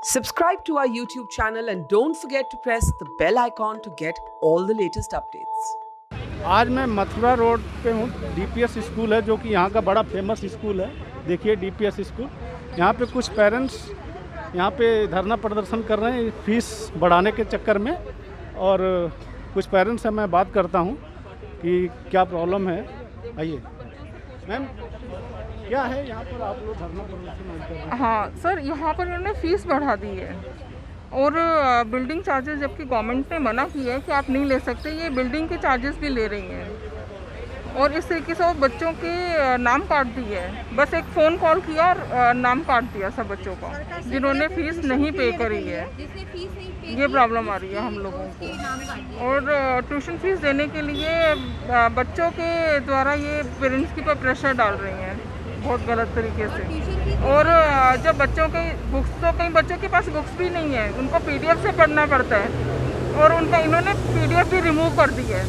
Subscribe to our YouTube channel and don't forget to press the bell icon to get all the latest updates. आज मैं Mathura road पे हूँ। DPS school है जो कि यहाँ का बड़ा फेमस स्कूल है। देखिए डीपीएस स्कूल, यहाँ पे कुछ पेरेंट्स यहाँ पे धरना प्रदर्शन कर रहे हैं फीस बढ़ाने के चक्कर में। और कुछ पेरेंट्स से मैं बात करता हूँ कि क्या प्रॉब्लम है। आइए मैम, क्या है यहाँ पर आप लोग धरना प्रदर्शन कर रहे हैं? हाँ सर, यहाँ पर उन्होंने फ़ीस बढ़ा दी है और बिल्डिंग चार्जेस, जबकि गवर्नमेंट ने मना किया है कि आप नहीं ले सकते, ये बिल्डिंग के चार्जेस भी ले रही हैं। और इस तरीके से वो बच्चों के नाम काट दिए है। बस एक फ़ोन कॉल किया और नाम काट दिया सब बच्चों का जिन्होंने फ़ीस नहीं पे करी है। ये प्रॉब्लम आ रही है हम लोगों को। और ट्यूशन फ़ीस देने के लिए बच्चों के द्वारा ये पेरेंट्स के ऊपर प्रेशर डाल रही हैं बहुत गलत तरीके से। और जब बच्चों के बुक्स, तो कई बच्चों के पास बुक्स भी नहीं है, उनको पीडीएफ से पढ़ना पड़ता है। और उनका इन्होंने पीडीएफ भी रिमूव कर दी है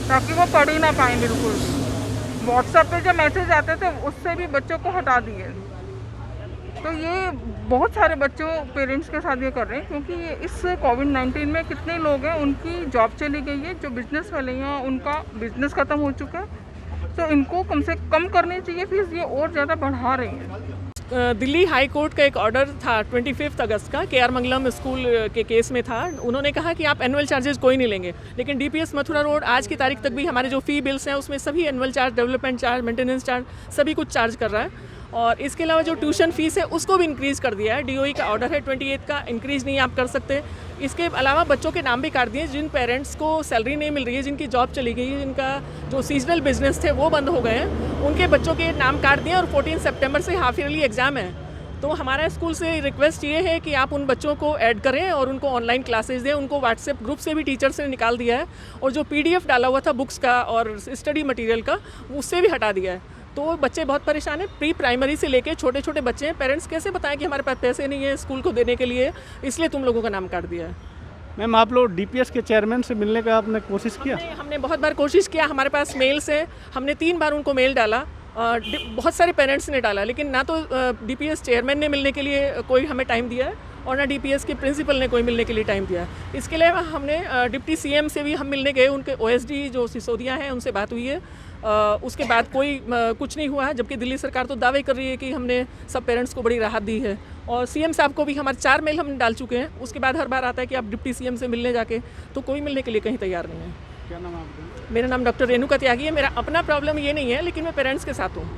ताकि वो पढ़ ही ना पाएँ बिल्कुल। व्हाट्सएप पे जो मैसेज आते थे उससे भी बच्चों को हटा दिए। तो ये बहुत सारे बच्चों पेरेंट्स के साथ ये कर रहे हैं, क्योंकि इस कोविड-19 में कितने लोग हैं उनकी जॉब चली गई है, जो बिज़नेस वाले हैं उनका बिज़नेस ख़त्म हो चुका है। तो इनको कम से कम करनी चाहिए फीस, ये और ज़्यादा बढ़ा रहे हैं। दिल्ली हाई कोर्ट का एक ऑर्डर था 25 अगस्त का, के आर मंगलम स्कूल के केस में था। उन्होंने कहा कि आप एनुअल चार्जेस कोई नहीं लेंगे, लेकिन डीपीएस मथुरा रोड आज की तारीख तक भी हमारे जो फ़ी बिल्स हैं उसमें सभी annual charge, development charge, maintenance charge सभी कुछ चार्ज कर रहा है। और इसके अलावा जो ट्यूशन फ़ीस है उसको भी इंक्रीज़ कर दिया है। डीओई का ऑर्डर है 28 का, इंक्रीज़ नहीं आप कर सकते। इसके अलावा बच्चों के नाम भी काट दिए जिन पेरेंट्स को सैलरी नहीं मिल रही है, जिनकी जॉब चली गई है, जिनका जो सीजनल बिजनेस थे वो बंद हो गए हैं, उनके बच्चों के नाम काट दिए। और 14 सितंबर से हाफ ईयरली एग्ज़ाम है। तो हमारा स्कूल से रिक्वेस्ट ये है कि आप उन बच्चों को ऐड करें और उनको ऑनलाइन क्लासेस दें। उनको व्हाट्सएप ग्रुप से भी टीचर्स ने निकाल दिया है, और जो पीडीएफ डाला हुआ था बुक्स का और स्टडी मटेरियल का उससे भी हटा दिया है। तो बच्चे बहुत परेशान हैं, प्री प्राइमरी से लेके छोटे छोटे बच्चे हैं। पेरेंट्स कैसे बताएं कि हमारे पास पैसे नहीं है स्कूल को देने के लिए, इसलिए तुम लोगों का नाम काट दिया है। मैम, आप लोग डीपीएस के चेयरमैन से मिलने का आपने कोशिश किया? हमने बहुत बार कोशिश किया, हमारे पास मेल्स है, हमने 3 बार उनको मेल डाला, बहुत सारे पेरेंट्स ने डाला, लेकिन ना तो डीपीएस चेयरमैन ने मिलने के लिए कोई हमें टाइम दिया है और ना डीपीएस के प्रिंसिपल ने कोई मिलने के लिए टाइम दिया है। इसके अलावा हमने डिप्टी सीएम से भी हम मिलने गए, उनके ओएसडी जो सिसोदिया हैं उनसे बात हुई है। उसके बाद कोई कुछ नहीं हुआ है, जबकि दिल्ली सरकार तो दावे कर रही है कि हमने सब पेरेंट्स को बड़ी राहत दी है। और सीएम साहब को भी हमारे 4 मेल हम डाल चुके हैं। उसके बाद हर बार आता है कि आप डिप्टी सीएम से मिलने जाके, तो कोई मिलने के लिए कहीं तैयार नहीं है। क्या नाम है आपका? मेरा नाम डॉक्टर रेणुका त्यागी है। मेरा अपना प्रॉब्लम ये नहीं है, लेकिन मैं पेरेंट्स के साथ हूँ।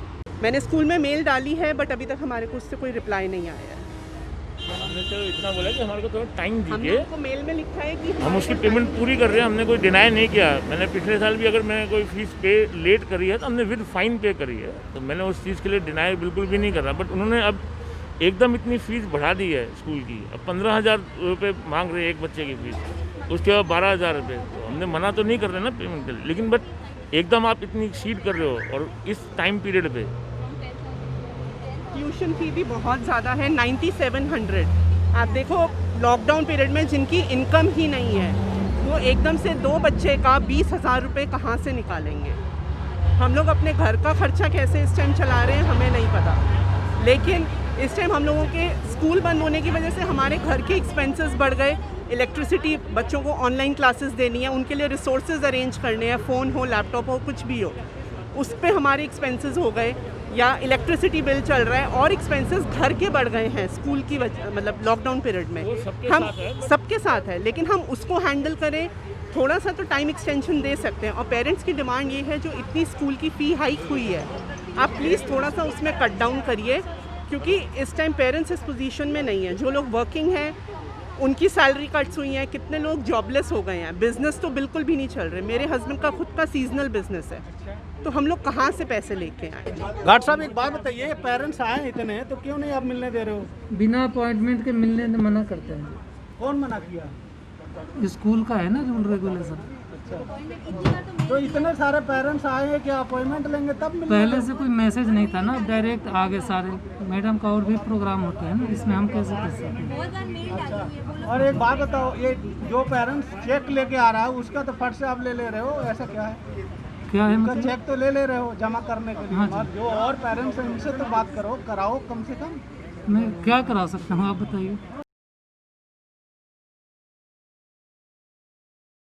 मैंने स्कूल में मेल डाली है, बट अभी तक हमारे को उससे कोई रिप्लाई नहीं आया है। हमने तो इतना बोला कि हमारे को थोड़ा टाइम हम दीजिए, लोगों को मेल में लिखा है कि हम उसकी पेमेंट पूरी कर रहे हैं। हमने कोई डिनाई नहीं किया। मैंने पिछले साल भी अगर मैंने कोई फीस पे लेट करी है तो हमने विद फाइन पे करी है, तो मैंने उस चीज़ के लिए डिनाई बिल्कुल भी नहीं कर रहा। बट उन्होंने अब एकदम इतनी फ़ीस बढ़ा दी है स्कूल की। अब 15,000 रुपये मांग रहे हैं एक बच्चे की फ़ीस, उसके बाद 12,000 रुपये। तो हमने मना तो नहीं कर रहे ना पेमेंट के लिए, लेकिन बट एकदम आप इतनी एक्सीड कर रहे हो और इस टाइम पीरियड पे। ट्यूशन फी भी बहुत ज़्यादा है, 9700। आप देखो लॉकडाउन पीरियड में जिनकी इनकम ही नहीं है वो एकदम से 2 बच्चे का 20,000 रुपये कहाँ से निकालेंगे। हम लोग अपने घर का खर्चा कैसे इस टाइम चला रहे हैं हमें नहीं पता, लेकिन इस टाइम हम लोगों के स्कूल बंद होने की वजह से हमारे घर के एक्सपेंसेस बढ़ गए। इलेक्ट्रिसिटी, बच्चों को ऑनलाइन क्लासेस देनी है, उनके लिए रिसोर्सेज अरेंज करने हैं, फ़ोन हो, लैपटॉप हो, कुछ भी हो, उस पर हमारे एक्सपेंसेस हो गए। या इलेक्ट्रिसिटी बिल चल रहा है और एक्सपेंसेस घर के बढ़ गए हैं स्कूल की वजह, मतलब लॉकडाउन पीरियड में। हम सबके साथ है, लेकिन हम उसको हैंडल करें, थोड़ा सा तो टाइम एक्सटेंशन दे सकते हैं। और पेरेंट्स की डिमांड ये है, जो इतनी स्कूल की फ़ी हाइक हुई है, आप प्लीज़ थोड़ा सा उसमें कट डाउन करिए, क्योंकि इस टाइम पेरेंट्स इस पोजीशन में नहीं है। जो लोग वर्किंग हैं उनकी सैलरी कट्स हुई हैं, कितने लोग जॉबलेस हो गए हैं, बिज़नेस तो बिल्कुल भी नहीं चल रहे। मेरे हस्बैंड का खुद का सीजनल बिजनेस है, तो हम लोग कहाँ से पैसे लेके आए। घाट साहब, एक बात बताइए, पेरेंट्स आए इतने तो क्यों नहीं आप मिलने दे रहे हो? बिना अपॉइंटमेंट के मिलने से मना करते हैं। कौन मना किया? स्कूल का है ना रूल रेगुलेशन। तो इतने सारे पेरेंट्स आए हैं कि अपॉइंटमेंट लेंगे तब मिलेंगे? पहले से कोई मैसेज नहीं था ना, डायरेक्ट आगे सारे। मैडम का और भी प्रोग्राम होता है ना, इसमें हम कैसे कर सकते हैं। और एक बात बताओ, ये जो पेरेंट्स चेक लेके आ रहा है उसका तो फट से आप ले रहे हो, ऐसा क्या है? क्या है उनका मतलब? चेक तो ले रहे हो जमा करने के लिए। हाँ जी। और जो और पेरेंट्स हैं उनसे तो बात करो, कराओ कम से कम। मैं क्या करा सकता हूँ, आप बताइए।